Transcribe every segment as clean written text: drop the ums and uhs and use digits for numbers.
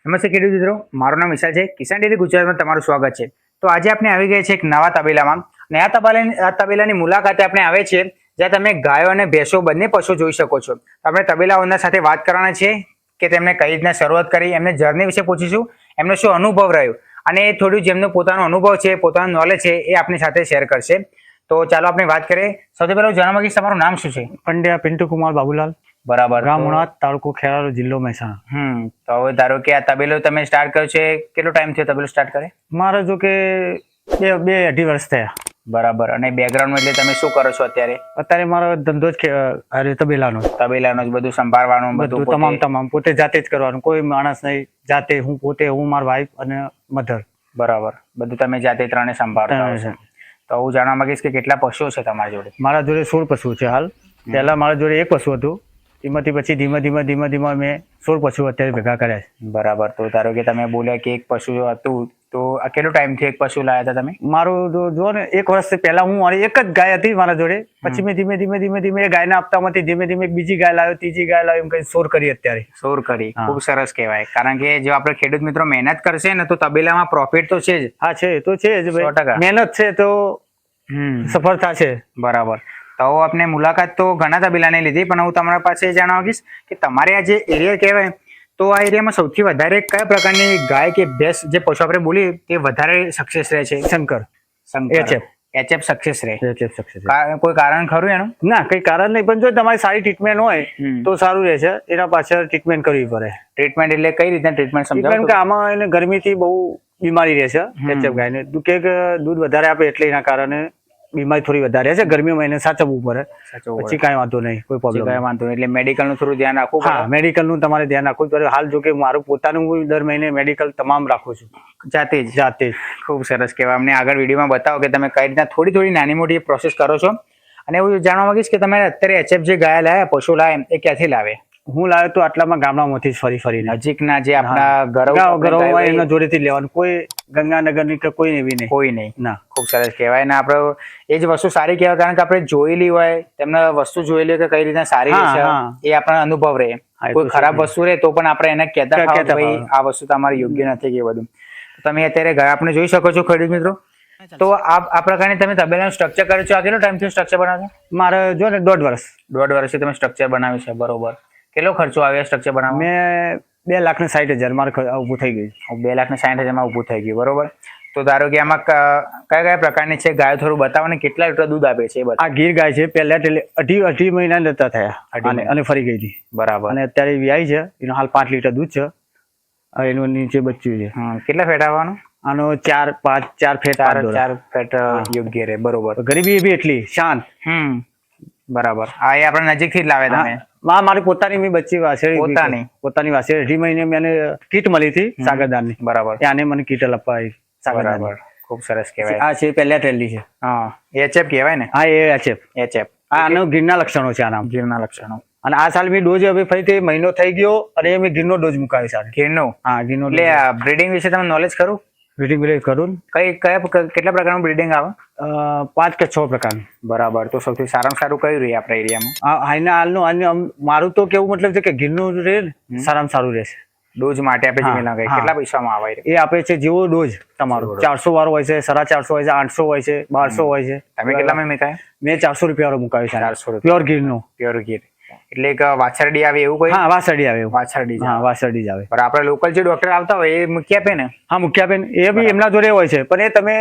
નમસ્તે ખેડૂત મિત્રો, મારું નામ વિશાલ છે. કિસાન ડેરી ગુજરાતમાં તમારું સ્વાગત છે. તો આજે આપણે આવી ગયા છે એક નવા તબેલામાં. અને આ તબેલાની મુલાકાતે આપણે આવે છે જ્યાં તમે ગાયો અને ભેંસો બંને પશુ જોઈ શકો છો. આપણે તબેલા ઓનર સાથે વાત કરવાના છે કે તેમને કઈ રીતના શરૂઆત કરી, એમને જર્ની વિશે પૂછીશું, એમનો શું અનુભવ રહ્યો અને થોડું જેમનો પોતાનો અનુભવ છે, પોતાનું નોલેજ છે એ આપણી સાથે શેર કરશે. તો ચાલો આપણે વાત કરીએ. સૌથી પહેલા જાણવા માંગીશ, તમારું નામ શું છે? પંડ્યા પિન્ટુ કુમાર બાબુલાલ, બરાબર. ગામ ઉણાત, તાલુકો ખેરાલુ, જિલ્લો મહેસાણા. તો હવે ધારો કે આ તબેલો તમે સ્ટાર્ટ કર્યો છે, કેટલો ટાઈમ થયો તબેલો સ્ટાર્ટ કરે? મારે જો કે બે અઢી વર્ષ થયા. બરાબર. અને બેકગ્રાઉન્ડ એટલે તમે શું કરો છો અત્યારે? અત્યારે મારો ધંધો જ તબેલાનો જ બધું સંભાળવાનું બધું તમામ પોતે જાતે જ કરવાનું, કોઈ માણસ નહીં, જાતે હું પોતે, હું મારા વાઈફ અને મધર. બરાબર. બધું તમે જાતે ત્રણે સંભાળતા હો છો. તો હું જાણવા માંગીશ કે કેટલા પશુઓ છે તમારી જોડે? મારા જોડે 16 પશુ છે હાલ. પહેલા મારા જોડે એક પશુ હતું, એમાંથી પછી ધીમે ધીમે મેં 16 પશુ અત્યારે ભેગા કર્યા છે. બરાબર. તો ધારો કે તમે બોલ્યા કે એક પશુ હતું, તો આ કેટલો ટાઈમથી એક પશુ લાયા હતા તમે? મારું જો ને 1 વર્ષથી પહેલા હું મારી એક જ ગાય હતી મારા જોડે. પછી મેં ધીમે એ ગાયના હપ્તામાંથી ધીમે એક બીજી ગાય લાવ્યો, ત્રીજી ગાય લાવ્યો, એમ કઈ 16 કરી અત્યારે. 16 કરી. ખૂબ સરસ કહેવાય. કારણ કે જો આપણે ખેડૂત મિત્રો મહેનત કરશે ને તો તબેલામાં પ્રોફિટ તો છે જ. હા છે, એ તો છે જ ભાઈ. 100%. મહેનત છે તો સફળતા છે. બરાબર. તો આપણે મુલાકાત તો ઘણા તબેલાને લીધી, પણ હું તમારા પાસે જાણવા માંગીશ કે તમારે આ જે એરિયા કહેવાય, તો આ એરિયામાં સૌથી વધારે કયા પ્રકારની ગાય કે ભેંસ, જે પશુ આપણે બોલીએ, તે વધારે સક્સેસ રહે છે? શંકર એચએફ સક્સેસ રહે. સક્સેસ. કોઈ કારણ ખરું એનું? ના, કઈ કારણ નહીં, પણ જો તમારી સારી ટ્રીટમેન્ટ હોય તો સારું રહે છે. એના પાછળ ટ્રીટમેન્ટ કરવી પડે. ટ્રીટમેન્ટ એટલે કઈ રીતના ટ્રીટમેન્ટ સમજાવો? કે આમાં એને ગરમીથી બહુ બીમારી રહે છે એચએફ ગાયને. કે દૂધ વધારે આપે એટલે એના કારણે બીમારી થોડી વધારે છે. ગરમીમાં એને સાચવવું પડે. પછી કઈ વાંધો નહીં, કોઈ પ્રોબ્લેમ કઈ વાંધો નહીં. એટલે મેડિકલ નું થોડું ધ્યાન રાખવું પડે. હા, મેડિકલ નું તમારે ધ્યાન રાખવું પડે. હાલ જો કે મારું પોતાનું હું દર મહિને મેડિકલ તમામ રાખું છું, જાતે જ. ખૂબ સરસ કહેવાય. અમને આગળ વિડીયોમાં બતાવો કે તમે કઈ રીતના થોડી નાની મોટી પ્રોસેસ કરો છો. અને એવું જાણવા માંગીશ કે તમે અત્યારે એચએફ જે ગાય લાયા, પશુ લાયા, એ ક્યાંથી લાવે? હું લાવ્યો તો આટલામાં ગામડામાંથી જ ફરી નજીકના જે આપણા ઘરો એના જોડેથી લેવાનું. કોઈ ગંગાનગર ની કે કોઈ એવી નહીં. કોઈ નહીં. ના. ખૂબ સરસ કહેવાય. ને આપણે એ જ વસ્તુ સારી કહેવાય, કારણ કે આપણે જોયેલી હોય, તેમને વસ્તુ જોયેલી કે કઈ રીતના સારી છે એ આપણને અનુભવ રહે. કોઈ ખરાબ વસ્તુ રહે તો પણ આપણે એને કહેતા ભાઈ આ વસ્તુ તમારી યોગ્ય નથી કે બધું. તમે અત્યારે ગાય આપણે જોઈ શકો છો ખેડૂત મિત્રો. તો આ પ્રકારની તમે તબેલાનું સ્ટ્રક્ચર કર્યું છે. આ કેટલો ટાઈમથી સ્ટ્રક્ચર બનાવ્યું? મારે જો ને 1.5 વર્ષથી તમે સ્ટ્રક્ચર બનાવ્યું છે. બરોબર. કેટલો ખર્ચો આવ્યો સ્ટ્રક્ચર બનાવવા? મેં 2,60,000 મારે ઉભું થઈ ગયું. 2,60,000 માં ઉભું થઈ ગયું. બરોબર. તો ધારો કે આમાં કયા પ્રકારની છે ગાયો, થોડું બતાવો ને. કેટલા લીટર દૂધ આપે છે? આ ગીર ગાય છે. પહેલા અઢી મહિના જતા થયા અને ફરી ગઈ હતી. બરાબર. અને અત્યારે વ્યાય છે. એનું હાલ 5 લીટર દૂધ છે. એનું નીચે બચ્ચું છે. કેટલા ફેટ આવવાનું? આનો 4 ફેટ યોગ્ય રહે. બરોબર. ગરીબી બી એટલી શાંત. બરાબર. આ એ આપણે નજીકથી જ લાવે તમે? મારી પોતાની મેં બચ્ચી વાસળી, પોતાની વાસળી. અઢી મહિને મને કીટ મળી હતી સાગરદારની. બરાબર. ત્યાંને મને કીટ અપાવી સાગરદાર. ખૂબ સરસ કહેવાય. આ છે પહેલા ટ્રેલી છે. હા, એચએફ કહેવાય ને? હા, એ એચએફ. આનો ગીરના લક્ષણો છે. આના ગીરના લક્ષણો. અને આ સાલ મેં ડોઝ હવે ફરીથી મહિનો થઈ ગયો અને મેં ગીરનો ડોઝ મુકાવ્યો છે. ગીરનો? હા, ગીરનો. એટલે બ્રીડિંગ વિશે તમે નોલેજ ખરું? બ્રીડિંગ કરું. કેટલા પ્રકારનું બ્રીડિંગ આવે? 5 કે 6 પ્રકારનું. બરાબર. તો સૌથી સારામાં સારું કયું રહે આપણા એરિયામાં? હાલનું મારું તો કેવું મતલબ છે કે ગીરનું રહે ને સારામાં સારું રહેશે. ડોઝ માટે આપે છે કેટલા પૈસામાં આવે? એ આપે છે જેવો ડોઝ તમારો 400 વાળો હોય છે, 450 હોય છે, 800 હોય છે, 1200 હોય છે. તમે કેટલામાં મુકાય? મેં 400 રૂપિયા વાળો મુકાવ્યો છે. 400 રૂપિયા પ્યોર ગીરનો. પ્યોર ગીર એટલે એક વાછરડી આવે એવું કોઈ? હા, વાછરડી આવે. વાછરડી? હા, વાછરડી જ આવે. પણ આપણે લોકલ જે ડોક્ટર આવતા હોય એ મૂકી આપે ને? હા, મૂકી આપે ને. એ બી એમના જોડે હોય છે, પણ એ તમે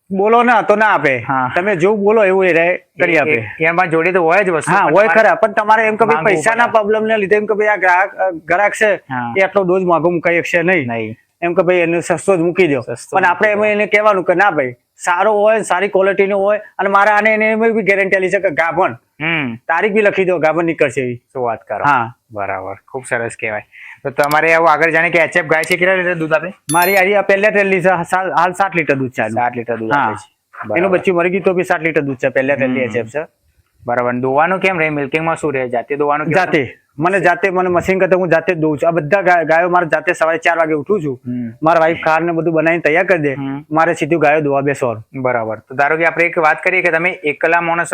બોલો ના તો ના આપે. તમે જેવું બોલો એવું એ કરી આપે. એમાં જોડે તો હોય જ વસ્તુ. હા, હોય ખરા. પણ તમારે એમ કે ભાઈ પૈસાના પ્રોબ્લેમ ને લીધે એમ કે ભાઈ આ ગ્રાહક છે એ આટલો ડોઝ મોંઘો મુકાઈ શકશે નહીં. એમ કે ભાઈ એને સસ્તો જ મૂકી દો. પણ આપણે એમાં એને કહેવાનું કે ના ભાઈ, સારો હોય, સારી ક્વોલિટીનો હોય. અને મારે આને એને બી ગેરંટી આલી છે કે ગાભણ તારીખ બી લખી દો, ગાભણ નીકળશે એવી. શું વાત કરો? હા, બરાબર. ખૂબ સરસ કહેવાય. તો તમારે આવું આગળ જાણે કે એચએફ ગાય છે, કેટલા લીટર દૂધ આપે? મારી આ પહેલા ટ્રેલી છે. હાલ 7 લીટર દૂધ છે. 7 લીટર દૂધ આપે છે. એનું બચ્ચું મરી ગયું તો બી 7 લીટર દૂધ છે. પહેલા ટ્રેલી એચએફ છે. બરાબર. દોવાનું કેમ રહે? મિલ્કિંગમાં શું રહે? જાતે દોવાનું? જાતે. મને જાતે મને મશીન કરતા હું જાતે જ દઉં છું. આ બધા ગાયો મારે જાતે સવારે 4 વાગે ઉઠું છું. મારા વાઈફ કાર ને બધું બનાવીને તૈયાર કરી દે, મારે સીધું ગાયો દોવા બેસવાનું. બરાબર. તો ધારો કે આપણે એક વાત કરીએ કે તમે એકલા માણસ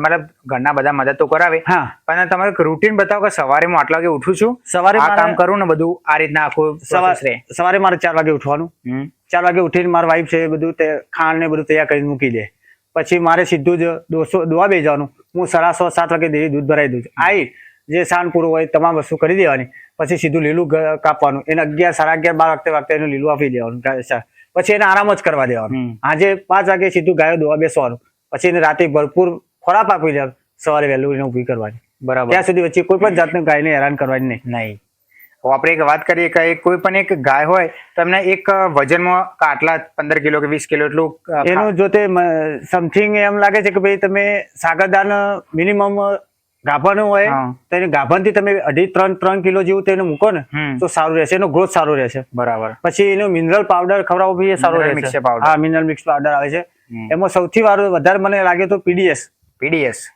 મતલબ ઘરના બધા મદદ તો કરાવે, હા, પણ તમારું રૂટીન બતાવો કે સવારે હું આટલા વાગે ઉઠું છું, સવારે આ કામ કરું ને બધું આ રીતના આખું સવારે મારે 4 વાગે ઉઠવાનું. 4 વાગે ઉઠીને મારા વાઈફ છે એ બધું ખાંડ ને બધું તૈયાર કરીને મૂકી દે. પછી મારે સીધું જ દોવા બેસી જવાનું. હું 6:30 7 વાગે ડેરી દૂધ ભરાઈ દઉં છું. આવી જે સાંજ પૂરું હોય તમામ વસ્તુ કરી દેવાની. પછી સીધું લીલું કાપવાનું. એને 11 11:30 12 વાગતે એનું લીલું આપી દેવાનું. પછી એને આરામ જ કરવા દેવાનું. આજે 5 વાગે સીધું ગાયો દોવા બેસવાનું. પછી એને રાતે ભરપૂર ખોરાક આપી દેવાનું. સવારે વહેલું એને ઊભી કરવાની. બરાબર. ત્યાં સુધી વચ્ચે કોઈ પણ જાતનું ગાયને હેરાન કરવાની નહીં. આપણે એક વાત કરીએ કે કોઈ પણ એક ગાય હોય તો એમને એક વજનમાં આટલા 15 કિલો કે 20 કિલો એટલું એનું જો તે સમથિંગ એમ લાગે છે કે ભાઈ તમે સાગરદાન મિનિમમ ગાભણ હોય તો એને ગાભણ થી તમે 2.5-3 કિલો જેવું તેને મૂકો ને તો સારું રહેશે. એનો ગ્રોથ સારો રહેશે. બરાબર. પછી એનો મિનરલ પાવડર ખવડાવવો બી સારો રહેશે. હા, મિનરલ મિક્સ પાવડર આવે છે. એમાં સૌથી વધારે મને લાગે તો પીડીએસ.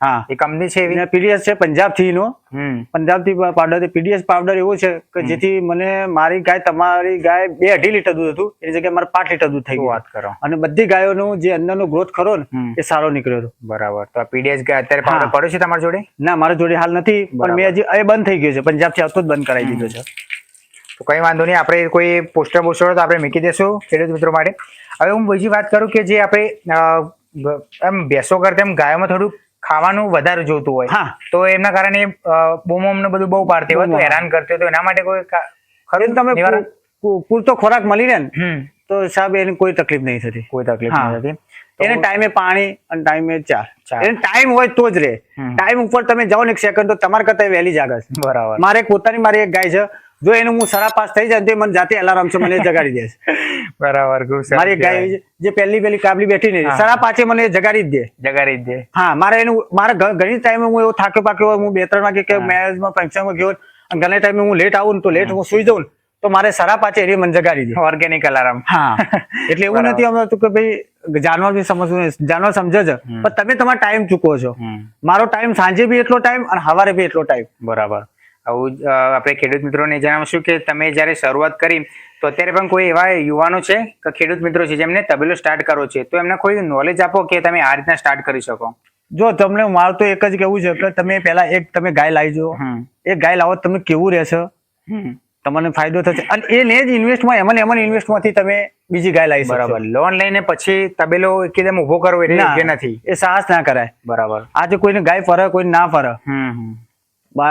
હા, એ કંપની છે એવી. પીડીએસ છે પંજાબ થી નો. પંજાબ થી પાવડર. પીડીએસ પાવડર એવો છે કે જેથી મને મારી ગાય તમારી ગાય 2-2.5 લીટર દૂધ હતું એની જગ્યાએ મારે 5 લીટર દૂધ થઈ ગયું. વાત કરો. અને બધી ગાયોનું જે અંદરનો ગ્રોથ ખરો ને એ સારો નીકળ્યો હતો. બરાબર. તો આ પીડીએસ ગાય અત્યારે પાવડર પડ્યો છે તમારી જોડે? ના, મારી જોડે હાલ નથી, પણ મેં હજી એ બંધ થઈ ગયો છે. પંજાબ થી આવતો જ બંધ કરાવી દીધો છે. તો કઈ વાંધો નહીં. આપણે કોઈ પોસ્ટર તો આપણે મૂકી દેશું ખેડૂત મિત્રો માટે. હવે હું બીજી વાત કરું કે જે આપણે એમ ભેંસો કરતા એમ ગાયોમાં થોડું ખાવાનું વધારે જોતું હોય. હા, તો એમના કારણે બૂમો ને બધું બહુ પાડતી હોય તો હેરાન કરતી હોય, તો એના માટે કોઈ ખરું તમે પૂરતો ખોરાક મળી રહે ને તો સાહેબ એને કોઈ તકલીફ નહીં થતી. કોઈ તકલીફ નહીં થતી. એને ટાઈમે પાણી અને ટાઈમે ચા. એને ટાઈમ હોય તો જ રહે. ટાઈમ ઉપર તમે જાઓ ને 1 સેકન્ડ તો તમારા કરતા વહેલી જાગે. બરાબર. મારી એક ગાય છે, જો એનું હું 5:30 થઈ જાય તો મને જાતે અલાર્મ છે મને જગાડી દે. બરાબર. મારી એક ગાય જે પહેલી કાબલી બેઠી ને 5:30 મને જગાડી જ દે. હા, મારે ઘણી ટાઈમે હું એવો થાક્યો પાક્યો હોય, હું 2-3 વાગે કે મેરેજમાં ફંક્શનમાં ગયો અને ઘણા ટાઈમે હું લેટ આવું ને તો લેટ હું સુઈ જાઉં તો મારે 5:30 એની મને જગાડી દે. Organic alarm. હા, એટલે એવું નથી સમજતું કે ભાઈ જાનવર બી સમજવું, જાનવર સમજે છે પણ તમે તમારો ટાઈમ ચૂકો છો. મારો ટાઈમ સાંજે બી એટલો ટાઈમ અને સવારે બી એટલો ટાઈમ. બરાબર. આવું આપણે ખેડૂત મિત્રોને જણાવશું કે તમે જયારે શરૂઆત કરી તો અત્યારે પણ કોઈ એવા યુવાનો છે કે ખેડૂત મિત્રો છે જેમને તબેલો સ્ટાર્ટ કરવો છે, તો એમને કોઈ નોલેજ આપો કે તમે આ રીતના સ્ટાર્ટ કરી શકો. જો તમને મારું તો એક જ કેવું છે કે તમે પહેલા તમે ગાય લાવી જો. એક ગાય લાવો તમને કેવું રહેશે, તમને ફાયદો થશે. અને એને જ ઇન્વેસ્ટમાં એમાં ઇન્વેસ્ટમાંથી તમે બીજી ગાય લાવી શકો. બરાબર. લોન લઈને પછી તબેલો એકદમ ઉભો કરવો એટલે યોગ્ય નથી. એ સાહસ ના કરાય. બરાબર. આજે કોઈને ગાય ફરે કોઈ ના ફરે.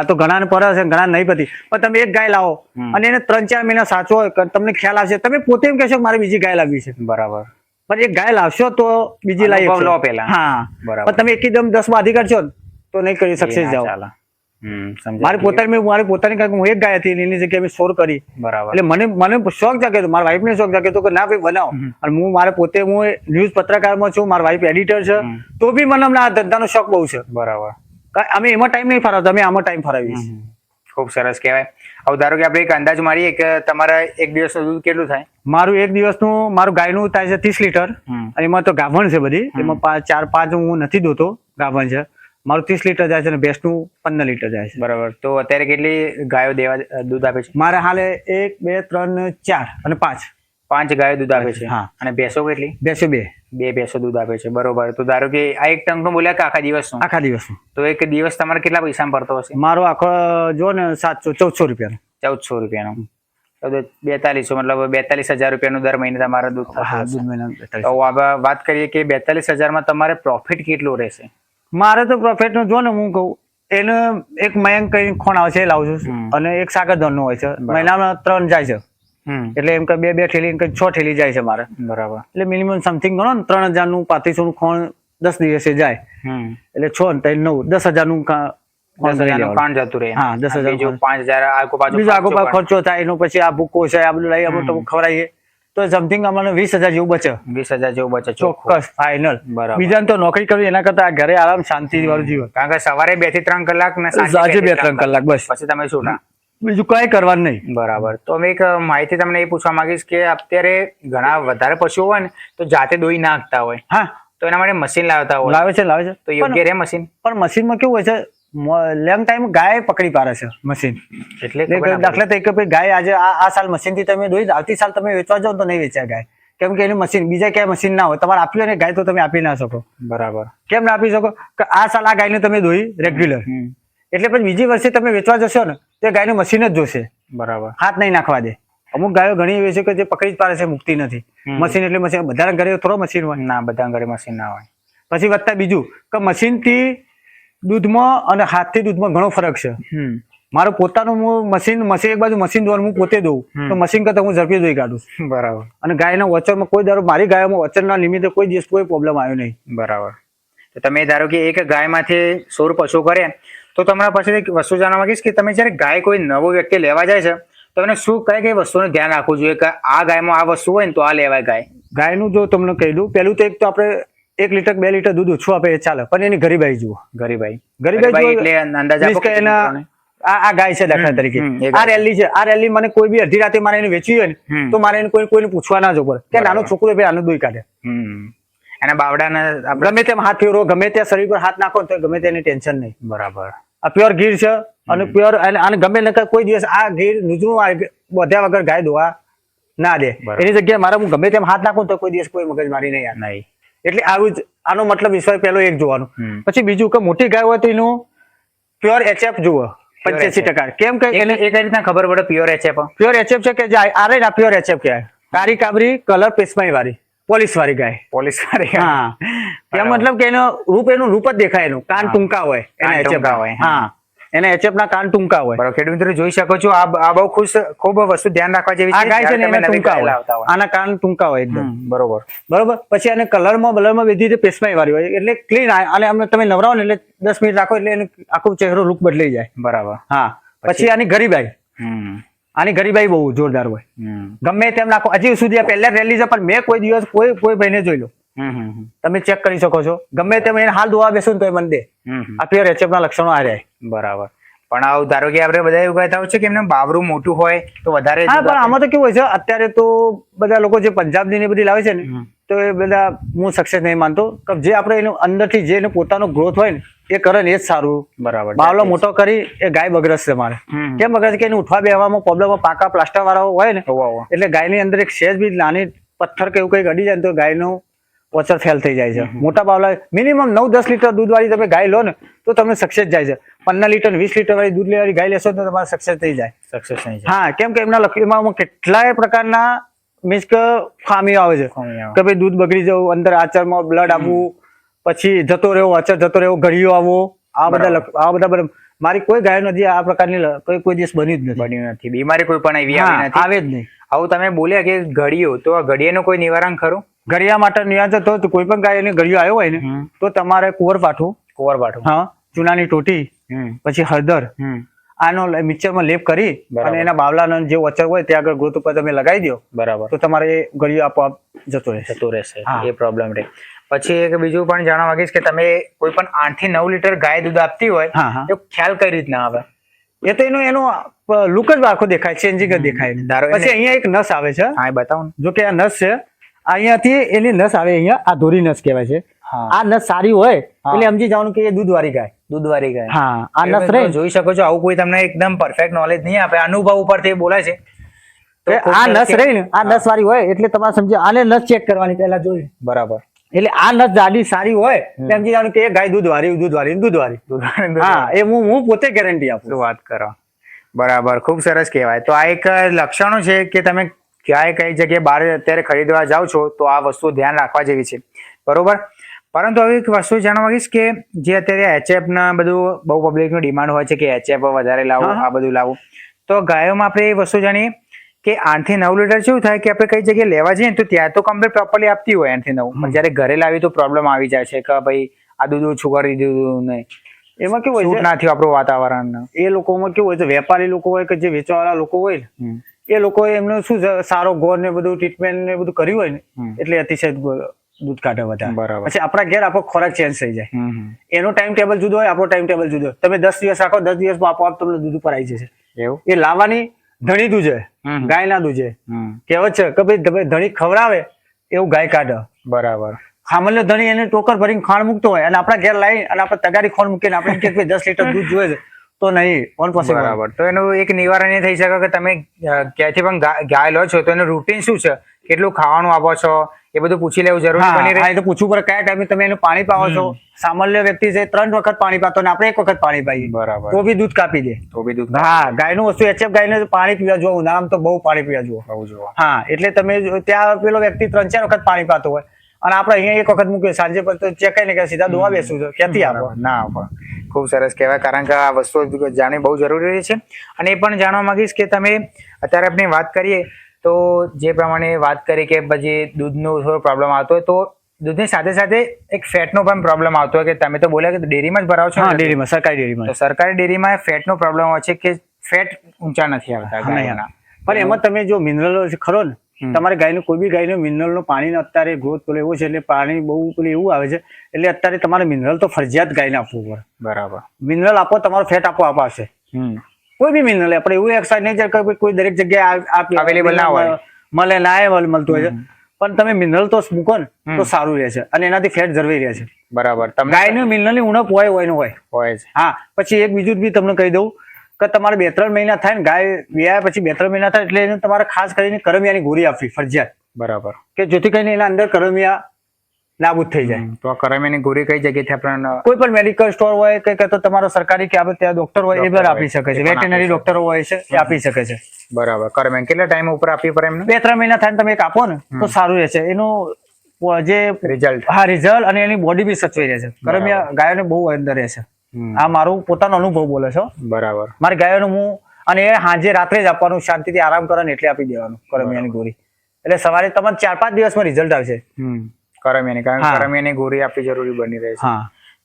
તો ઘણા પર છે, ઘણા નહીં પતી. પણ તમે એક ગાય લાવો અને એને 3-4 મહિના સાચવો, તમને ખ્યાલ આવશે, તમે પોતે એમ કહેશો મારે બીજી ગાય લાવવી છે. બરાબર. પણ એક ગાય લાવશો તો બીજી લાવી લો પેલા. હા, બરાબર. પણ તમે એકદમ 10 બાધી કરશો તો નહીં કરી સક્સેસ જાઓ. મારી પોતાની હું એક ગાય હતી એની જગ્યાએ મેં 16 કરી. બરાબર. એટલે મને શોખ જાગ્યો, મારા વાઈફ ને શોખ જાગ્યો કે ના ભાઈ બનાવો. અને હું મારે પોતે હું ન્યૂઝ પત્રકારમાં છું, મારા વાઈફ એડિટર છે, તો બી મને હમણાં આ ધંધાનો શોખ બહુ છે. બરાબર. અમે એમાં ટાઈમ નહીં ફરાવતા, અમે આમાં ટાઈમ ફરાવીએ. ખૂબ સરસ કહેવાય. હવે ધારો કે આપણે એક અંદાજ મારીએ કે તમારા એક દિવસનું દૂધ કેટલું થાય? મારું એક દિવસનું મારું ગાયનું થાય છે 30 લીટર. અને એમાં તો ગાભણ છે બધી, એમાં 4-5 હું નથી દોતો, ગાભણ છે. મારું 30 લીટર જાય છે અને ભેંસનું 15 લીટર જાય છે. બરાબર. તો અત્યારે કેટલી ગાયો દૂધ આપે છે? મારે હાલે 1, 2, 3, 4 અને 5 ગાયો દૂધ આપે છે. હા. અને ભેંસો કેટલી? ભેંસો 2 ભેંસો દૂધ આપે છે. બરોબર. તો ધારો કે આ એક ટંકનું બોલ્યા કે આખા દિવસનું? આખા દિવસનું. તો એક દિવસ તમારે કેટલા પૈસામાં પડતો હશે? મારો આખો જો ને 1400 રૂપિયાનો. 1400 રૂપિયાનો. 4200 મતલબ 42,000 રૂપિયાનું દર મહિને તમારે દૂધ થશે. તો વાત કરીએ કે 42,000 તમારે પ્રોફિટ કેટલું રહેશે? મારે તો પ્રોફિટ નું જો ને હું કહું એને એક મયંક કઈ ખોણ આવે છે એ લાવું છું અને એક સાગરધન નું હોય છે, મહિનામાં 3 જાય છે. એટલે એમ કે 2 ઠેલી 6 ઠેલી જાય છે મારે. બરાબર. એટલે મિનિમમ સમથિંગ ગણો ને 3,000 નું 3500 નું ખોણ 10 દિવસે જાય. એટલે 6 ને 3 9 10,000 નું કાંડ જતું રહે. હા, 10,000 5,000 આગો પાછો ખર્ચો થાય એનો પછી આ ભૂકો છે આ બધું લઈ અમે તો ખવડાવીએ તો સમથિંગ અમને 20,000 જેવું બચે. 20,000 જેવું બચે ચોક્કસ ફાઇનલ. બરાબર. બીજાને તો નોકરી કરવી એના કરતા ઘરે આરામ શાંતિ વાળું જીવન. કારણ કે સવારે 2 થી 3 કલાક ને સાંજે 2-3 કલાક બસ, પછી તમે છૂટા. બીજું કઈ કરવાનું નહીં. બરાબર. તો અમે એક માહિતી તમને એ પૂછવા માંગીશ કે અત્યારે ઘણા વધારે પશુઓ હોય ને તો જાતે દોઈ નાખતા હોય. હા, તો એના માટે મશીન લાવે છે. લાવે છે. તો યોગ્ય રહે મશીન? પણ મશીનમાં કેવું હોય છે લેંગ ટાઈમ ગાય પકડી પાડે છે મશીન. એટલે દાખલા તરીકે ભાઈ ગાય આજે આ સાલ મશીન થી તમે દોઈ, આવતી સાલ તમે વેચવા જાઓ તો નહીં વેચાય ગાય, કેમ કે એની મશીન બીજા ક્યાંય મશીન ના હોય. તમારે આપી હોય ને ગાય તો તમે આપી ના શકો. બરાબર. કેમ ના આપી શકો? કે આ સાલ આ ગાયને તમે દોઈ રેગ્યુલર, એટલે પછી બીજી વર્ષે તમે વેચવા જશો ને તો ગાયનું મશીન જ જોશે. બરાબર. હાથ નહીં નાખવા દે. અમુક ગાયો ઘણી એવી છે કે જે પકડી જ પાડે છે, મુકતી નથી. મશીન એટલે મશીન, બધાના ઘરે થોડો મશીન હોય ના, બધા ઘરે મશીન ના હોય. પછી વધતા બીજું કે મશીન થી દૂધમાં અને હાથથી દૂધમાં ઘણો ફરક છે. મારું પોતાનું હું મશીન એક બાજુ મશીન દોવાનું હું પોતે દઉં તો મશીન કરતા હું ઝડપી દોઈ કાઢું. બરાબર. અને ગાયના વચરમાં કોઈ દારૂ, મારી ગાયોમાં વચનના નિમિત્તે કોઈ દિવસ કોઈ પ્રોબ્લેમ આવ્યો નહીં. બરાબર. તો તમે ધારો કે એક ગાયમાંથી 16 પશુ કરે તો તમારા પાસેથી એક વસ્તુ જાણવા માંગીશ કે તમે જ્યારે ગાય કોઈ નવો વ્યક્તિ લેવા જાય છે તો એને શું કઈ વસ્તુનું ધ્યાન રાખવું જોઈએ કે આ ગાયમાં આ વસ્તુ હોય ને તો આ લેવાય ગાય? ગાયનું જો તમને કહી દઉં, પહેલું તો એક તો આપણે 1 લીટર 2 લીટર દૂધ ઓછું આપે એ ચાલે, પણ એની ગરીબાઈ જુઓ. ગરીબાઈ એટલે અંદાજ આપો કે આ ગાય છે દાખલા તરીકે, આ રેલી છે, આ રેલી મને કોઈ બી અડધી રાતે મારે એને વેચવી હોય ને તો મારે એને કોઈને પૂછવા ના જવું પડે કે નાનો છોકરો ભાઈ આનું દોઈ કાઢે. એના બાવડાના ગમે તેમ હાથ ફેરવો, ગમે ત્યાં શરીર પર હાથ નાખો તો ગમે તેની ટેન્શન નહીં. બરાબર. આ પ્યોર ગીર છે અને પ્યોર, અને ગમે ને કોઈ દિવસ આ ગીર નુજરું વધ્યા વગર ગાય દોવા ના દે. એની જગ્યાએ મારે હું ગમે તેમ હાથ નાખું તો કોઈ દિવસ કોઈ મગજ મારી નહીં. એટલે આવું જ આનો મતલબ વિષય પેલો એક જોવાનું. પછી બીજું કે મોટી ગાય હોય તો એનું પ્યોર HF જુઓ 85%. કેમ કે એને એ કઈ રીતના ખબર પડે પ્યોર HF? પ્યોર HF છે કે જે આરે ના પ્યોર HF કહેવાય. કારી કાબરી કલર પેસ્માઈ વાળી પોલીસ વાળી ગાય. પોલીસ વાળી. હા, એમ મતલબ કે એનું રૂપ જ દેખાય, એનું કાન ટૂંકા હોય એના HF હોય. હા, એના HF ના કાન ટૂંકા હોય. બરાબર. ખેડૂત મિત્રો જોઈ શકો છો આ બહુ ખૂબ વસ્તુ ધ્યાન રાખવા જેવી છે. આ ગાય છે ને એના ટૂંકા હોય, આના કાન ટૂંકા હોય એકદમ. બરોબર. પછી આને કલરમાં બધી રીતે પેસ્માઈ વાળી હોય એટલે ક્લીન. અને અમને તમે નવરાવો ને એટલે 10 મિનિટ રાખો એટલે એનો આખો ચહેરો લુક બદલાઈ જાય. બરાબર. હા. પછી આની ગરીબાઈ, આની ગરીબાઈ બહુ જોરદાર હોય. ગમે તેમ નાખો, હજી સુધી આ પહેલા રેલી છે પણ મેં કોઈ દિવસ કોઈ ભાઈને જોઈ લો, તમે ચેક કરી શકો છો, ગમે તેમ એને હાલ દોવા બેસો ને તો મને દે. આ પ્યોર HF ના લક્ષણો આ રહ્યા. બરાબર. પણ આવું ધારો કે આપણે બધા એવું કહેતા હોય છે કે એમને બાવરું મોટું હોય તો વધારે. હા, પણ આમાં તો કેવું હોય છે, અત્યારે તો બધા લોકો જે પંજાબની ને બધી લાવે છે ને તો એ બધા હું સક્સેસ નહીં માનતો. જે આપણે એનું અંદરથી જે એનો પોતાનો ગ્રોથ હોય ને એ કરે ને એ જ સારું. બરાબર. બાવલો મોટો કરી એ ગાય બગડશે મારે. કેમ બગડશે કે એને ઉઠવા બેવામાં પ્રોબ્લેમ, પાકા પ્લાસ્ટર વાળા હોય ને એટલે ગાયની અંદર એક સેજ બી નાની પથ્થર કે એવું કઈ અડી જાય ને તો ગાયનું ઓચર ફેલ થઈ જાય છે. મોટા બાવલા મિનિમમ 9-10 લીટર દૂધ વાળી તમે ગાય લો ને તો તમને સક્સેસ જાય છે. 15 લીટર 20 લીટર વાળી દૂધ લેવાળી ગાય લેશો તો તમારે સક્સેસ થઈ જાય. સક્સેસ થઈ જાય. હા, કેમ કે એમાં કેટલાય પ્રકારના મીન્સ કે ખામીઓ આવે છે કે ભાઈ દૂધ બગડી જવું, અંદર આચરમાં બ્લડ આવવું, પછી જતો રહેવો, અચર જતો રહેવો, ગળીઓ આવવો, આ બધા મારી કોઈ ગાય નથી આ પ્રકારની કોઈ દિવસ બન્યું નથી. બીમારી કોઈ પણ એવી આવે જ નહીં. આવું તમે બોલ્યા કે ગળીઓ, તો આ ગળીયાનું કોઈ નિવારણ ખરું? ગળિયા માટે નિવારણ તો કોઈ પણ ગાય એને ગળિયો આવ્યો હોય ને તો તમારે કુંવરપાઠું, હા, ચૂનાની ટોટી, પછી હળદર, આનો મિક્સરમાં લેપ કરી અને એના બાવલાનો જે ઓચર હોય ત્યાં આગળ ગ્રોથ ઉપર તમે લગાવી દો. બરાબર. તો તમારે ગળિયો આપોઆપ જતો રહેશે. એ પ્રોબ્લેમ રહે. પછી એક બીજું પણ જાણવા માંગીશ કે તમે કોઈ પણ 8 થી 9 લીટર ગાય દૂધ આપતી હોય તો ખ્યાલ કઈ રીતના આવે? એ તો એનો લુક જ આખો દેખાય, ચેન્જિંગ જ દેખાય. પછી અહીંયા એક નસ આવે છે. હા, બતાવો. જો કે આ નસ છે, અહીંયાથી એની નસ આવે, અહીંયા આ ધોરી નસ કહેવાય છે. આ નસ સારી હોય એટલે સમજી જવાનું કે એ દૂધવાળી ગાય. હા, આ નસ રહે. જોઈ શકો છો, આવું કોઈ તમને એકદમ પરફેક્ટ નોલેજ નહીં આપે, અનુભવ ઉપરથી બોલાય છે. આ નસ રહી ને, આ નસ વાળી હોય એટલે તમારે સમજી, આને નસ ચેક કરવાની પહેલા જોઈ. બરાબર. એટલે આ નસ જાડી સારી હોય એટલે સમજી જવાનું કે એ ગાય દૂધવાળી. હા, એ હું પોતે ગેરંટી આપું. વાત કરો. બરાબર. ખૂબ સરસ કહેવાય. તો આ એક લક્ષણો છે કે તમે ક્યાંય કઈ જગ્યાએ બહાર અત્યારે ખરીદવા જાઓ છો તો આ વસ્તુ ધ્યાન રાખવા જેવી છે. બરોબર. પરંતુ હવે એક વસ્તુ જાણવા માંગીશ કે જે અત્યારે HF ના બધું બહુ પબ્લિકનું ડિમાન્ડ હોય છે કે HF વધારે લાવો, આ બધું લાવો, તો ગાયોમાં આપણે એ વસ્તુ જાણીએ કે 8 થી 9 લીટર શું થાય કે આપણે કઈ જગ્યાએ લેવા જઈએ તો ત્યાં તો કમ્પ્લીટ પ્રોપરલી આપતી હોય 8 થી 9, પણ જયારે ઘરે લાવી તો પ્રોબ્લેમ આવી જાય છે કે ભાઈ આ દૂધ ઓછું કરી દીધું નહીં. એમાં કેવું હોય છે, ના થયું આપણું વાતાવરણ. એ લોકોમાં કેવું હોય છે, વેપારી લોકો હોય કે જે વેચવાવાળા લોકો હોય ને એ લોકો એમને શું છે, સારો ગોળ ને બધું ટ્રીટમેન્ટ ને બધું કર્યું હોય ને એટલે અતિશય દૂધ કાઢે બધા. પછી આપણા ઘેર આપણો ખોરાક ચેન્જ થઈ જાય. એનો ટાઈમ ટેબલ જુદો હોય, આપણો ટાઈમ ટેબલ જુદો હોય. તમે 10 દિવસ રાખો, 10 દિવસમાં આપોઆપ તમને દૂધ ઉપર આવી જશે. એ લાવવાની ધણી દૂધે, ગાય ના દૂધે. કહેવત છે કે ભાઈ ધણી ખવડાવે એવું ગાય કાઢે. બરાબર. ખામલ્યો ધણી એને ટોકર ભરીને ખાંડ મૂકતો હોય અને આપણા ઘેર લાવી અને આપણે તગારી ખાંડ મૂકીને આપણે એમ કે ભાઈ 10 લીટર દૂધ જોઈએ છે તો નહીં પોસિબલ. બરાબર. તો એનું એક નિવારણ એ થઈ શકે કે તમે ક્યાંથી પણ ગાય લો છો તો એનું રૂટીન શું છે, કેટલું ખાવાનું આપો છો, એ બધું પૂછી લેવું જરૂરી બની રહે. એ તો પૂછવું પડે કયા ટાઈમે તમે એનું પાણી પાવો છો. સામાન્ય વ્યક્તિ છે 3 વખત પાણી પાતો ને આપણે 1 વખત પાણી પાઈએ. બરાબર. તો બી દૂધ કાપી દે. હા, ગાયનું વસ્તુ HF ગાયને પાણી પીવા જોવો, નામ તો બહુ પાણી પીવા જોવો. હા, એટલે તમે ત્યાં પેલો વ્યક્તિ 3-4 વખત પાણી પાતો હોય અને આપણે અહીંયા 1 વખત મૂકીએ સાંજે પર તો ચેક કરીને કે સીધા દોવા બેસું છો ક્યાંથી આપો ના આપો. ખૂબ સરસ કહેવાય, કારણ કે આ વસ્તુ જાણવી બહુ જરૂરી છે. અને એ પણ જાણવા માંગીશ કે તમે અત્યારે આપણે વાત કરીએ તો જે પ્રમાણે વાત કરી કે પછી દૂધનો થોડો પ્રોબ્લેમ આવતો હોય તો દૂધની સાથે સાથે એક ફેટનો પણ પ્રોબ્લેમ આવતો હોય કે તમે તો બોલ્યા કે ડેરીમાં જ ભરાવો છો. ડેરીમાં, સરકારી ડેરીમાં. તો સરકારી ડેરીમાં ફેટનો પ્રોબ્લેમ હોય છે કે ફેટ ઊંચા નથી આવતા ગાયના. પણ એમાં તમે જો મિનરલ ખરો ને, તમારે ગાયનું કોઈ બી ગાયનું મિનરલનું પાણી અત્યારે ગ્રોથ પેલું એવું છે એટલે પાણી બહુ પેલું એવું આવે છે એટલે અત્યારે તમારે મિનરલ તો ફરજિયાત ગાયને આપવું પડે. બરાબર. મિનરલ આપો તમારો ફેટ આપો આવશે. કોઈ બી મિનરલ આપણે એવું એક્સરસાઇઝ નહીં કે કોઈ દરેક જગ્યાએ અવેલેબલ ના હોય, મળે ના મળતું હોય છે, પણ તમે મિનરલ તો મૂકો ને તો સારું રહે છે અને એનાથી ફેટ જળવાઈ રહે છે. બરાબર. ગાયનું મિનરલની ઉણપ હોય. હા, પછી એક બીજું બી તમને કહી દઉં કે તમારે 2-3 મહિના થાય ને ગાય વ્યાયા પછી 2-3 મહિના થાય એટલે એને તમારે ખાસ કરીને કરમિયાની ગોળી આપવી ફરજિયાત. બરાબર. કે જેથી કરીને એના અંદર કરમિયા નાબૂદ થઈ જાય. તો આ કરમિયાની ગોળી કઈ જગ્યાએથી આપણને? કોઈ પણ મેડિકલ સ્ટોર હોય કે તો તમારો સરકારી કે આપણે ત્યાં ડોક્ટર હોય એ પણ આપી શકે છે. વેટરનરી ડોક્ટરો હોય છે એ આપી શકે છે. બરાબર. કરમિયા કેટલા ટાઈમ ઉપર આપવી પડે એમને? 2-3 મહિના થાય તમે એક આપો ને તો સારું રહેશે. એનું જે રિઝલ્ટ, હા રિઝલ્ટ અને એની બોડી બી સચવાઈ રહેશે. કરમિયા ગાયોને બહુ અંદર રહેશે. આ મારું પોતાનો અનુભવ બોલે છો. બરાબર. મારી ગાયોનું હું અને એ સાંજે રાત્રે જ આપવાનું, શાંતિથી આરામ કરે ને એટલે આપી દેવાનું કરમિયાની ગોળી. એટલે સવારે તમારે 4-5 દિવસમાં રિઝલ્ટ આવશે કરમિયાની, કારણ કે કરમિયાની ગોળી આપવી જરૂરી બની રહે છે. હા.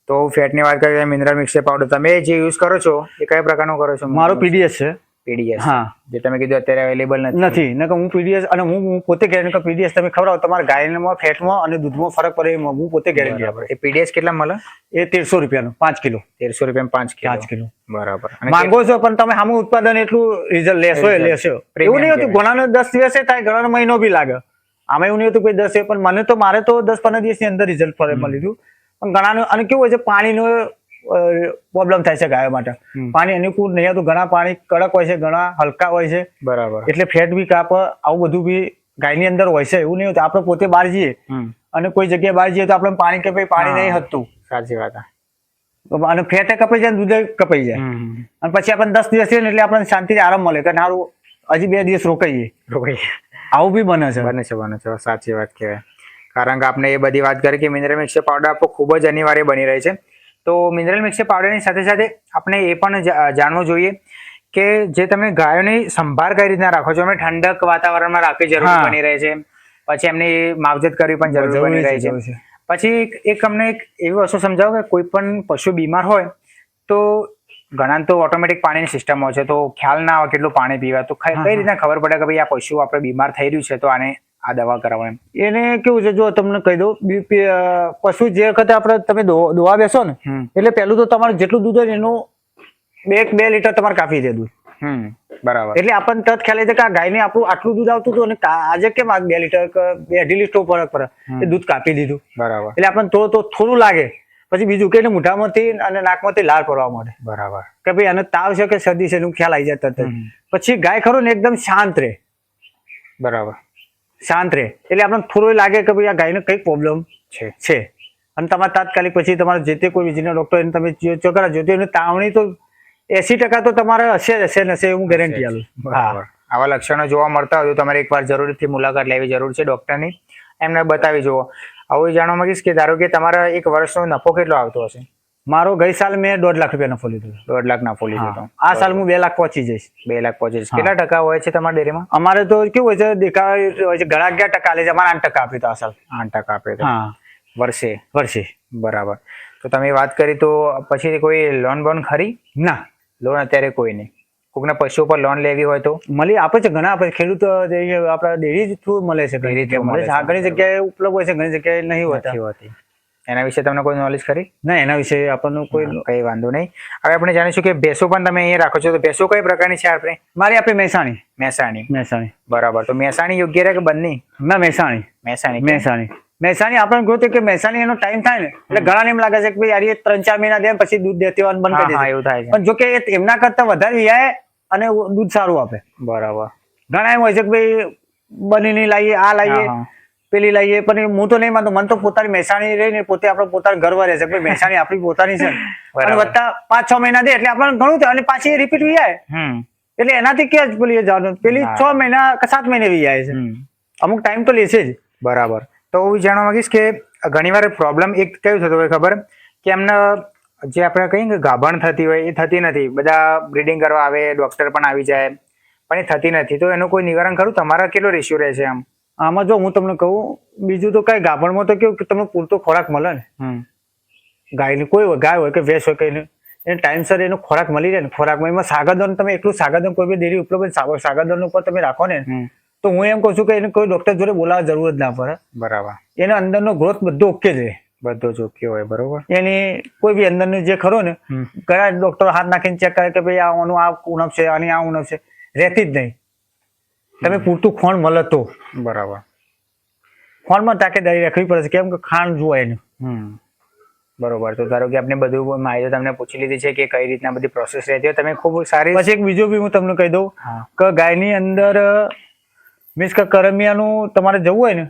તો ફેટની વાત કરીએ, મિનરલ મિક્સર પાવડર તમે જે યુઝ કરો છો એ કયા પ્રકારનો કરો છો? મારો પીડીએસ છે. પીડીએસ. હા, જે તમે કીધું અત્યારે અવેલેબલ નથી ને કે હું પીડીએસ અને હું પોતે ગેરંટી પીડીએસ તમે ખવડાવો તમારા ગાયમાં ફેટમાં અને દૂધમાં ફરક પડે એમાં હું પોતે ગેરંટી આપું. એ પીડીએસ કેટલા મળે? એ 1300 રૂપિયાનું 5 કિલો. 1300 રૂપિયામાં 5 કિલો. બરાબર. માંગો છો પણ તમે સામું ઉત્પાદન એટલું રિઝલ્ટ લેશો. એવું નહીં હોતું ઘણાનો 10 દિવસે થાય, ઘણાનો મહિનો બી લાગે. આમાં એવું નહીં હતું કોઈ 10 પણ મને તો મારે તો 10-15 દિવસની અંદર રિઝલ્ટ મળી હતું. પણ ઘણાનું અને કેવું હોય છે પાણીનો પ્રોબ્લેમ થાય છે ગાયો માટે. પાણી અનુકૂળ નહીં હતું, ઘણા પાણી કડક હોય છે, ઘણા હલકા હોય છે. બરાબર. એટલે ફેટ બી કાપ આવું બધું બી ગાયની અંદર હોય છે. એવું નહીં હોતું આપણે પોતે બહાર જઈએ અને કોઈ જગ્યાએ બહાર જઈએ તો આપણે પાણી કે ભાઈ પાણી નહીં હતું. સાચી વાત. અને ફેટે કપાઈ જાય, દૂધે કપાઈ જાય અને પછી આપણે 10 દિવસ થઈએ એટલે આપણને શાંતિથી આરામ મળે કે સારું હજી 2 દિવસ રોકાઈએ. આવું બી બને છે. સાચી વાત કહેવાય. કારણ કે આપણે એ બધી વાત કરી કે મિનરલ મિક્સર પાવડર આપવો ખૂબ જ અનિવાર્ય બની રહી છે. તો મિનરલ મિક્સર પાવડરની સાથે સાથે આપણે એ પણ જાણવું જોઈએ કે જે તમે ગાયોની સંભાળ કઈ રીતના રાખો છો. અમે ઠંડક વાતાવરણમાં રાખવી જરૂરી બની રહે છે, પછી એમની માવજત કરવી પણ જરૂરી બની રહી છે. પછી એક અમને એક એવી વસ્તુ સમજાવો કે કોઈ પણ પશુ બીમાર હોય તો ઘણા તો ઓટોમેટિક પાણીની સિસ્ટમ હોય છે તો ખ્યાલ ના આવે કેટલું પાણી પીવા, તો કઈ રીતના ખબર પડે કે ભાઈ આ પશુ આપણે બીમાર થઈ રહ્યું છે તો આને આ દવા કરાવો એમ? એને કેવું છે જો તમને કહી દઉં, પશુ જે વખતે આપણે તમે દોવા બેસો ને એટલે પહેલું તો તમારે જેટલું દૂધ હોય એનું 2 લીટર તમારે કાપી દે દૂધ. બરાબર. એટલે આપણને તરત ખ્યાલ આવે કે આ ગાયને આપણું આટલું દૂધ આવતું હતું અને આજે કેમ 2 લીટર કે 2.5 લીટર ફરક પડે એ દૂધ કાપી દીધું. બરાબર. એટલે આપણને થોડું લાગે, પછી બીજું કે મોઢામાંથી અને નાકમાંથી લાળ પડવા માંડે. બરાબર. કે ભાઈ આને તાવ છે કે શરદી છે એનું ખ્યાલ આવી જાય તરત. પછી ગાય ખરો ને એકદમ શાંત રહે. બરાબર. શાંત રહે એટલે આપણને થોડું લાગે કે ભાઈ આ ગાયને કઈ પ્રોબ્લેમ છે અને તમારે તાત્કાલિક પછી તમારે જે તે કોઈ વિઝિટના ડોક્ટર એને તમે ચોકરા જોતો એને તાવણી તો 80% તો તમારે હશે હું ગેરંટી આપું. બરાબર. આવા લક્ષણો જોવા મળતા હોય તો તમારે એકવાર જરૂરથી મુલાકાત લેવી જરૂર છે ડોક્ટરની, એમને બતાવી જુઓ. આવું જાણવા માંગીશ કે ધારો કે તમારા એક વર્ષનો નફો કેટલો આવતો હશે? મારો ગઈ સાલ મેં 1.5 લાખ રૂપિયા નફો લીધો. 1.5 લાખ નફો લીધો હતો. આ સાલ હું 2 લાખ પહોંચી જઈશ. 2 લાખ પહોંચી જઈશ. કેટલા ટકા હોય છે તમારા ડેરીમાં? અમારે તો કેવું હોય છે દેખાવ હોય છે, ઘણા 11% લે છે, અમારે 8% આપ્યું તો આ સાલ. 8% આપ્યું. હા, વર્ષે. બરાબર. તો તમે વાત કરી તો પછી કોઈ લોન બોન ખરી? ના, લોન અત્યારે કોઈ નહીં. કોઈના પશુ પર લોન લેવી હોય તો મળી આપે છે, ઘણા આપે. ખેડૂત આપણા ડેરી થ્રુ મળે છે. ઘણી જગ્યાએ ઉપલબ્ધ હોય છે, ઘણી જગ્યાએ નહીં હોતી. એના વિશે તમને કોઈ નોલેજ ખરી? ના, એના વિશે આપણને કઈ વાંધો નહીં. હવે આપણે જાણીશું કે ભેંસો પણ તમે અહીંયા રાખો છો, તો ભેંસો કઈ પ્રકારની છે આપણે? મારી આપણે મહેસાણી. બરાબર. તો મહેસાણી યોગ્ય રહે કે બંને? ના, મહેસાણી. મહેસાણી આપણને ગ્રોથ કે મહેસાણી એનો ટાઈમ થાય ને એટલે ઘણા એમ લાગે છે કે ભાઈ યાર એ 3-4 મહિના દે પછી દૂધ દેતી હોવાનું બંધ કરી દે એવું થાય છે. પણ જો કે એમના કરતા વધારે વિયાય અને દૂધ સારું આપે. બરાબર. ઘણા એમ હોય છે કે ભાઈ બનીની લાવીએ આ લાવીએ પેલી લાવીએ પણ હું તો નહીં માનતો. મને તો પોતાની મહેસાણી રહીને પોતે આપણે પોતાનું ગર્વ રહે છે કે ભાઈ મહેસાણી આપણી પોતાની છે અને વત્તા 5-6 મહિના દે એટલે આપણને ઘણું થાય અને પાછી રિપીટ વિયાય એટલે એનાથી ક્યાં જ પેલી જવાનું પેલી 6 મહિના કે 7 મહિને વિયાય છે. અમુક ટાઈમ તો લેશે જ. બરાબર. તો હું જાણવા માંગીશ કે ઘણીવાર પ્રોબ્લેમ એક કેવું થતું હોય ખબર કે એમને જે આપણે કહીએ કે ગાભણ થતી હોય એ થતી નથી. બધા બ્રીડિંગ કરવા આવે, ડોક્ટર પણ આવી જાય પણ એ થતી નથી. તો એનું કોઈ નિવારણ ખરું? તમારા કેટલો રેશિયો રહે છે આમ? આમાં જો હું તમને કહું બીજું તો કઈ ગાભણમાં તો કેવું કે તમને પૂરતો ખોરાક મળે ને. ગાયને કોઈ ગાય હોય કે ભેંસ હોય કે એને ટાઈમસર એનો ખોરાક મળી રહે ને. ખોરાકમાં એમાં સાગરદોન તમે એકલું સાગરદોન કોઈ બી ડેરી ઉપલબ્ધ સાગરદોન ઉપર તમે રાખો ને તો હું એમ કહું છું કે એને કોઈ ડોક્ટર જોડે બોલાવવા જરૂર જ ના પડે. બરાબર. એના અંદરનો ગ્રોથ બધો ઓકે છે. બધો જ ઓકે હોય. બરોબર. એની કોઈ બી અંદરનું જે ખરો ને ઘણા ડોક્ટરો હાથ નાખીને ચેક કરે કે ભાઈ આનું આ ઉણપ છે આની આ ઉણપ છે. રહેતી જ નહીં. તમે પૂરતું ખોણ મળે તો. બરાબર. ખોણમાં તાકેદારી રાખવી પડે છે કેમ કે ખાંડ જોવાય એનું. બરોબર. તો ધારો કે આપણે બધું માહિતી તમને પૂછી લીધી છે કે કઈ રીતના બધી પ્રોસેસ રહેતી હોય. તમે ખૂબ સારી. પછી એક બીજો બી હું તમને કહી દઉં કે ગાયની અંદર મીન્સ કે કરમિયાનું તમારે જવું હોય ને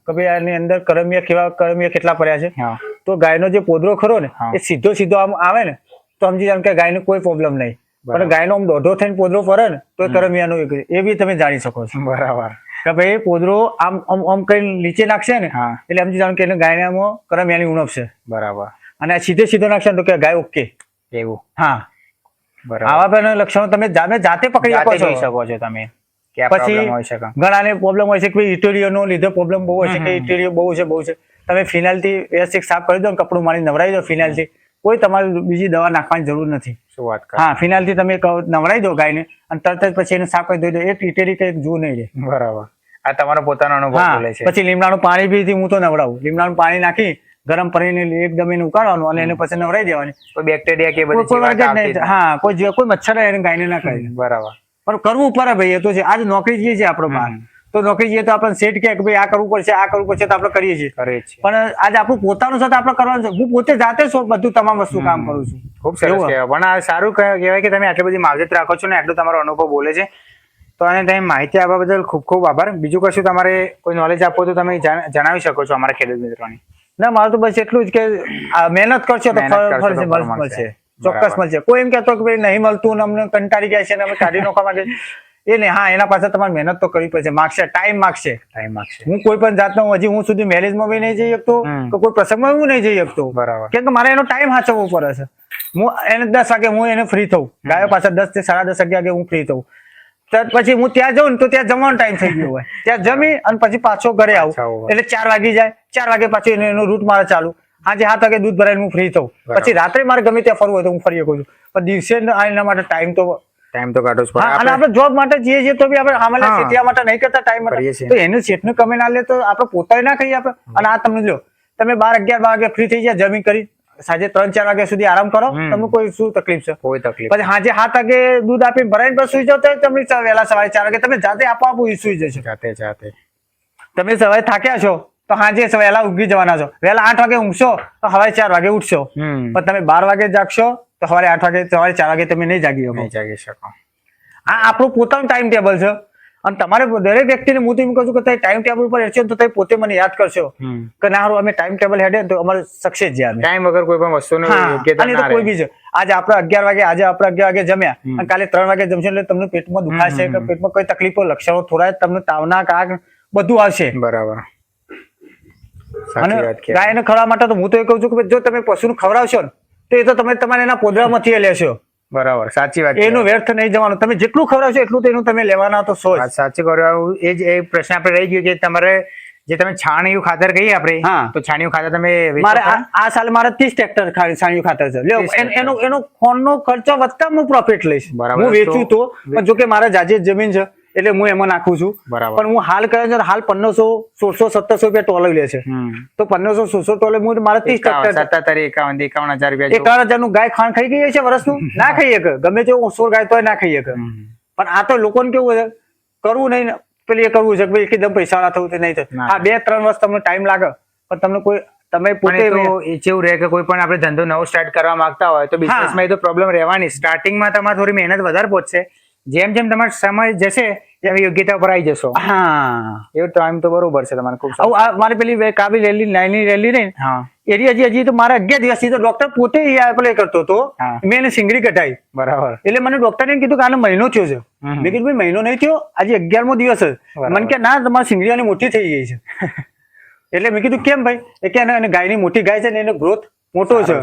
કે ભાઈ આની અંદર કરમિયા કેટલા પડ્યા છે તો ગાયનો જે પોદરો ખરો ને એ સીધો આમ આવે ને તો સમજી જાવ કે ગાયને કોઈ પ્રોબ્લેમ નહીં. પણ ગાયનો આમ દોઢો થઈને પોદરો ફરે ને તો કરમિયાનો એ બી તમે જાણી શકો છો. બરાબર. કે ભાઈ પોદરો આમ આમ કઈ નીચે નાખશે ને એટલે સમજી જાવ કે ગાયનામાં કરમિયાની ઉણપ છે. બરાબર. અને સીધો નાખશે ને તો કે ગાય ઓકે. એવું. હા. બરાબર. આવા બધા લક્ષણો તમે જાતે પકડી શકો છો તમે. પછી ઘણાને પ્રોબ્લેમ હોય છે કે ઇન્ટેરિયરનો લીધે પ્રોબ્લેમ બહુ હોય છે કે ઇન્ટેરિયર બહુ છે. તમે ફિનાઇલથી વ્યવસ્થિત સાફ કરી દો ને કપડું મારી નવરાવી દો ફિનાઇલથી. કોઈ તમારે બીજી દવા નાખવાની જરૂર નથી. શું વાત કરો? હા, ફિનાઇલથી તમે નવરાવી દો ગાયને અને તરત જ પછી એને સાફ કરી દો. એક ઇન્ટેરિયર કઈ જો નહીં રહે. બરાબર. આ તમારો પોતાનો અનુભવ બોલે છે. પછી લીમડાનું પાણી બી હું તો નવડાવું. લીમડાનું પાણી નાખી ગરમ કરીને એકદમ એને ઉકાળવાનું અને એને પછી નવરાવી દેવાની. કોઈ બેક્ટેરિયા કે બધી હા કોઈ મચ્છર એને ગાયને ના કરે. બરાબર. પણ કરવું પડે ભાઈ. એ તો છે આજ નોકરી જઈએ છીએ આપણે બહાર તો નોકરી જઈએ તો આપણે સેટ કે ભાઈ આ કરવું પડશે તો આપણે કરીએ છીએ. પણ આજે આપણું પોતાનું સાથે આપણે કરવાનું છે. હું પોતે જાતે બધું તમામ વસ્તુ કામ કરું છું. ખૂબ સરસ કહેવાય. પણ આ સારું કહેવાય કે તમે આટલી બધી માવજત રાખો છો ને આટલો તમારો અનુભવ બોલે છે. તો અને તમે માહિતી આપવા બદલ ખૂબ ખૂબ આભાર. બીજું કશું તમારે કોઈ નોલેજ આપો તો તમે જણાવી શકો છો અમારા ખેડૂત મિત્રોને. ના, મારું તો બસ એટલું જ કે મહેનત કરશો તો ફળ મળશે. ચોક્કસ મળશે. કોઈ એમ કહેતો કે ભાઈ નહીં મળતું ને અમને કંટાળી ગયા છે ને અમે કાઢી નાખવા માંગે એ નહીં. હા, એના પાસે તમારે મહેનત તો કરવી પડશે. ટાઈમ માગશે. હું કોઈ પણ જાતનો હજી હું સુધી મેરેજમાં બી નહીં જઈ શકતો કે કોઈ પ્રસંગમાં હું નહીં જઈ શકતો. બરાબર. કેમ કે મારે એનો ટાઈમ સાચવવો પડે છે. હું એને 10 વાગે હું એને ફ્રી થઉં. ગાયો પાસે 10 થી 10:30 વાગે હું ફ્રી થઉં. પછી હું ત્યાં જાઉં ને તો ત્યાં જમવાનો ટાઈમ થઈ ગયો હોય. ત્યાં જમી અને પછી પાછો ઘરે આવું એટલે 4 વાગી જાય. 4 વાગે પાછું એનો રૂટ મારે ચાલુ. આજે 7 વાગે દૂધ ભરાઈને હું ફ્રી થઉં. પછી રાત્રે મારે ગમે ત્યાં ફરવું હોય તો હું ફરી શકું છું. પણ દિવસે એના માટે ટાઈમ તો કાઢવો જ પડે. અને આપણે જોબ માટે જઈએ છીએ તો બી આપણે આમેલા સેટિયા માટે નહીં કરતા ટાઈમ માટે તો એનું સેટનું કમે ના લે તો આપણે પોતાને ના ખાઈએ આપણે. અને આ તમને જો તમે 12-11 વાગે ફ્રી થઈ જાય જમી કરી સાંજે 3-4 વાગ્યા સુધી આરામ કરો. તમને કોઈ શું તકલીફ છે? કોઈ તકલીફ. પછી સાંજે 7 વાગે દૂધ આપીને ભરાઈને પછી સુઈ જાવ તો તમે વહેલા સવારે 4 વાગે તમે જાતે આપો સુઈ જશો. જાતે તમે સવારે થાક્યા છો તો સાંજે વહેલા ઉગી જવાના છો. વહેલા 8 વાગે ઊંઘશો તો સવારે 4 વાગે ઉઠશો. પણ તમે 12 વાગે જાગશો તો સવારે 4 વાગે તમે નહીં જાગી શકો. આ આપણું પોતાનું ટાઈમ ટેબલ છે. અને તમારે દરેક વ્યક્તિને હું તો એમ કહું છું કે તમે ટાઈમ ટેબલ પર રહેશો તો તમે પોતે મને યાદ કરશો કે ના હારું અમે ટાઈમ ટેબલ હેડે તો અમારે સક્સેસ છે. ટાઈમ વગર કોઈ પણ વસ્તુનો યોગ્યતા ના રહે. કોઈ બી છે. આજે આપણે 11 વાગે જમ્યા અને કાલે 3 વાગે જમશો એટલે તમને પેટમાં દુખાશે કે પેટમાં કોઈ તકલીફો લક્ષણો થોડા તમને તાવના કાગ બધું આવશે. બરાબર. અને ગાયને ખવડાવવા માટે તો હું તો એ કહું છું કે જો તમે પશુને ખવડાવશો ને તો એ તો તમે તમારે એના પોદરામાંથી લેશો. બરાબર. સાચી વાત. એનું વ્યર્થ નહીં જવાનું. તમે જેટલું ખવડાવશો એટલું તો એનું તમે લેવાના તો છો. સાચું કર્યું. એ જ પ્રશ્ન આપણે રહી ગયો કે તમારે જે તમે છાણિયું ખાતર કહીએ આપણે તો છાણિયું ખાતર તમે મારે આ સાલ મારે 30 ટ્રેક્ટર છાણિયું ખાતર છે. એનો ફોનનો ખર્ચો વધતા હું પ્રોફિટ લઈશ. હું વેચું તો પણ જો કે મારે જાજે જમીન છે એટલે હું એમાં નાખું છું. પણ હું હાલ કરે છે હાલ 1500 1600 1700 રૂપિયા ટોલ લે છે. તો 1500 1600 ટોલે હું મારે 30 ટ્રેક્ટર 51,000 રૂપિયા 51,000 નું ગાય ખાણ ખાઈ ગઈ છે વર્ષનું ના ખાઈ શકે. ગમે તેવું 16 ગાય તો ના ખાઈ શકે. પણ આ તો લોકોને કેવું છે કરવું નહીં પેલી એ કરવું છે કે એકદમ પૈસા વાળા થવું નહીં થાય. આ 2-3 વર્ષ તમને ટાઈમ લાગે પણ તમને કોઈ તમે પોતે પણ એ તો એ જેવું રહે કે કોઈ પણ આપણે ધંધો નવો સ્ટાર્ટ કરવા માંગતા હોય તો બિઝનેસમાં એ તો પ્રોબ્લેમ રહેવાની. સ્ટાર્ટિંગમાં તમારે થોડી મહેનત વધારે પહોંચશે, જેમ જેમ તમારો સમય જશે એમ યોગ્યતા પર આવી જશો. હા એવું ટાઈમ તો બરોબર છે તમારે. ખૂબ આવું આ મારી પેલી કાબી રેલી નાની રેલી ને હા એરી હજી તો મારા 11 દિવસથી તો ડોક્ટર પોતે એપ્લાય કરતો હતો. હા. મેં એને સિંગડી કઢાઈ. બરાબર. એટલે મને ડોક્ટરે એમ કીધું કે આનો મહિનો થયો છે. મેં કીધું ભાઈ મહિનો નહીં થયો, આજે 11મો દિવસ છે. મને કે ના તમારી સિંગડી આની મોટી થઈ ગઈ છે. એટલે મેં કીધું કેમ ભાઈ? એ કે એને ગાયની મોટી ગાય છે ને એનો ગ્રોથ મોટો છે,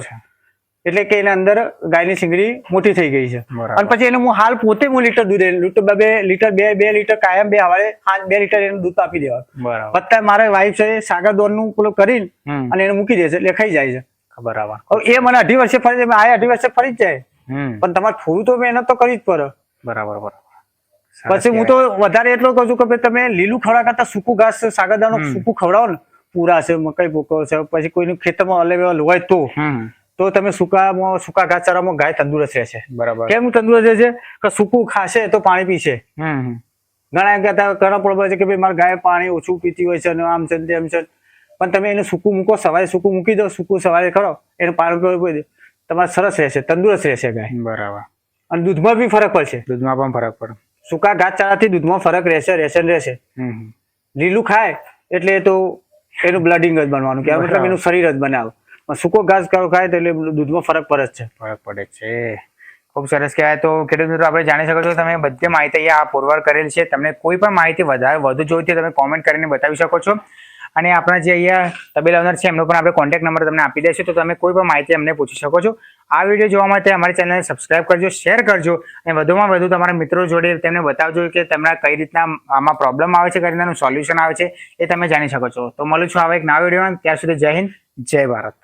એટલે કે એના અંદર ગાયની સિંગડી મોટી થઈ ગઈ છે. અને પછી એને હું હાલ પોતે લીટર દૂધ લીટર 2 લીટર કાયમ 2 હવારે 2 લીટર એનું દૂધ આપી દેવા. બરાબર. પત્તા મારા વાઈફ છે સાગર દોડનું પેલું કરીને અને એને મૂકી દે છે એટલે ખાઈ જાય છે. બરાબર. હવે એ મને 2.5 વર્ષે ફરી જાય, આ 2.5 વર્ષે ફરી જ જાય. પણ તમારે થોડું તો મહેનત તો કરવી જ પડે. બરાબર. પછી હું તો વધારે એટલો કહું છું કે ભાઈ તમે લીલું ખવડા કરતા સૂકું ઘાસ સાગરદાનું સૂકું ખવડાવો ને, પૂરા છે, મકાઈ ભૂકો છે, પછી કોઈનું ખેતરમાં અલેવેલ હોય તો તમે સૂકા ઘાસ ચારામાં ગાય તંદુરસ્ત રહેશે. બરાબર. કેમ તંદુરસ્ત રહેશે કે સૂકું ખાશે તો પાણી પીશે. ઘણા પ્રોબ્લેમ છે કે ભાઈ મારી ગાય પાણી ઓછું પીતી હોય છે, આમ છે તેમ છે, પણ તમે એને સૂકું મૂકો, સવારે સૂકું મૂકી દો, સૂકું સવારે કરો, એને પાણી પીવું દે, તમારે સરસ રહેશે, તંદુરસ્ત રહેશે ગાય. બરાબર. અને દૂધમાં બી ફરક પડશે. દૂધમાં પણ ફરક પડે. સૂકા ઘાસ ચારાથી દૂધમાં ફરક રહેશે. લીલું ખાય એટલે તો એનું બ્લડિંગ જ બનવાનું, કે મતલબ એનું શરીર જ બનાવે. સૂકો ઘાસ ખાય તો એટલે દૂધમાં ફરક પડે છે. ખૂબ સરસ કહેવાય. તો ખેડૂત મિત્રો આપણે જાણી શકો છો તમે બધી માહિતી અહીંયા પુરવાર કરેલ છે. તમને કોઈ પણ માહિતી વધુ જોઈતી હોય તમે કોમેન્ટ કરીને બતાવી શકો છો. અને આપણા જે અહીંયા તબેલા ઓનર છે એમનો પણ આપણે કોન્ટેક્ટ નંબર તમને આપી દઈશું, તો તમે કોઈ પણ માહિતી અમને પૂછી શકો છો. આ વિડીયો જોવા માટે અમારી ચેનલને સબસ્ક્રાઇબ કરજો, શેર કરજો, અને વધુમાં વધુ તમારા મિત્રો જોડે તેમને બતાવજો કે તમને કઈ રીતના આમાં પ્રોબ્લેમ આવે છે, કઈ રીતનાનું સોલ્યુશન આવે છે એ તમે જાણી શકો છો. તો મળું છું હવે એક નવા વિડીયોમાં. ત્યાર સુધી જય હિન્દ, જય ભારત.